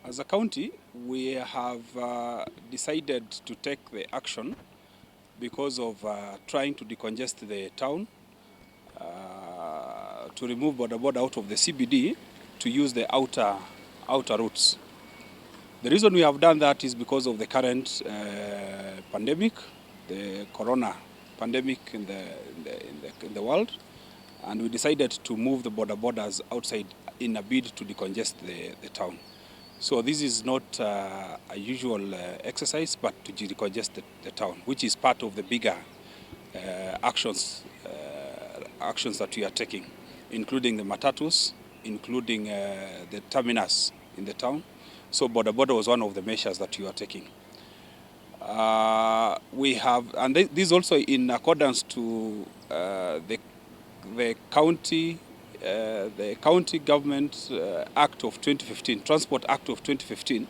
As a county, we have decided to take the action because of trying to decongest the town, to remove Boda out of the CBD, to use the outer routes. The reason we have done that is because of the current pandemic, the corona pandemic in the world, and we decided to move the borders outside in a bid to decongest the town. So this is not a usual exercise, but to decongest the town, which is part of the bigger actions that we are taking, including the matatus, including the terminus in the town. So Boda was one of the measures that we are taking. We have, and this also in accordance to the county government Act of 2015, Transport Act of 2015,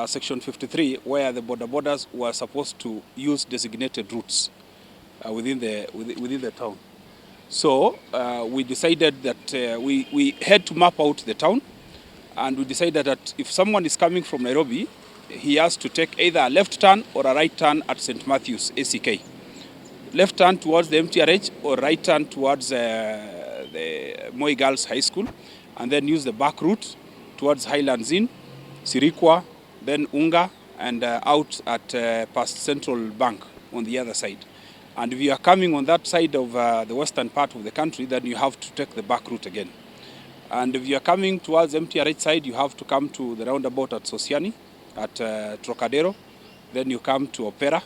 Section 53, where the borders were supposed to use designated routes within the town. So we decided that we had to map out the town, and we decided that if someone is coming from Nairobi, he has to take either a left turn or a right turn at St. Matthew's, ACK. Left turn towards the MTRH or right turn towards the Moi Girls High School, and then use the back route towards Highlands Inn, Sirikwa, then Unga, and out at past Central Bank on the other side. And if you are coming on that side of the western part of the country, then you have to take the back route again. And if you are coming towards MTRH side, you have to come to the roundabout at Sosiani, at Trocadero. Then you come to Opera,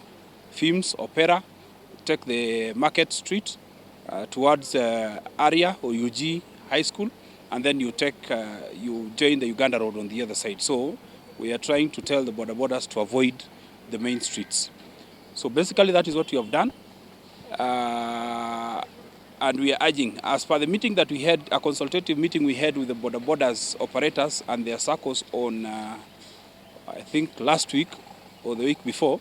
Films, Opera, take the Market Street towards Aria or UG High School, and then you join the Uganda Road on the other side. So we are trying to tell the borders to avoid the main streets. So basically that is what we have done. And we are urging, as per the meeting that we had, a consultative meeting we had with the borders operators and their circles on, I think last week or the week before,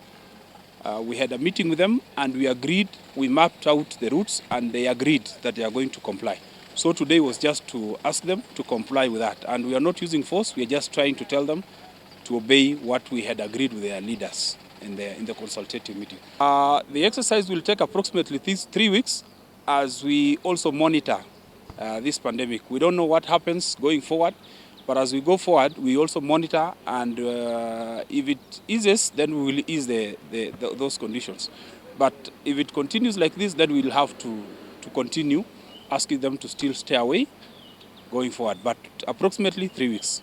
we had a meeting with them and we agreed, we mapped out the routes and they agreed that they are going to comply. So today was just to ask them to comply with that. And we are not using force, we are just trying to tell them to obey what we had agreed with their leaders in the consultative meeting. The exercise will take approximately 3 weeks as we also monitor this pandemic. We don't know what happens going forward, but as we go forward, we also monitor, and if it eases, then we will ease those conditions. But if it continues like this, then we'll have to continue asking them to still stay away going forward, but approximately 3 weeks.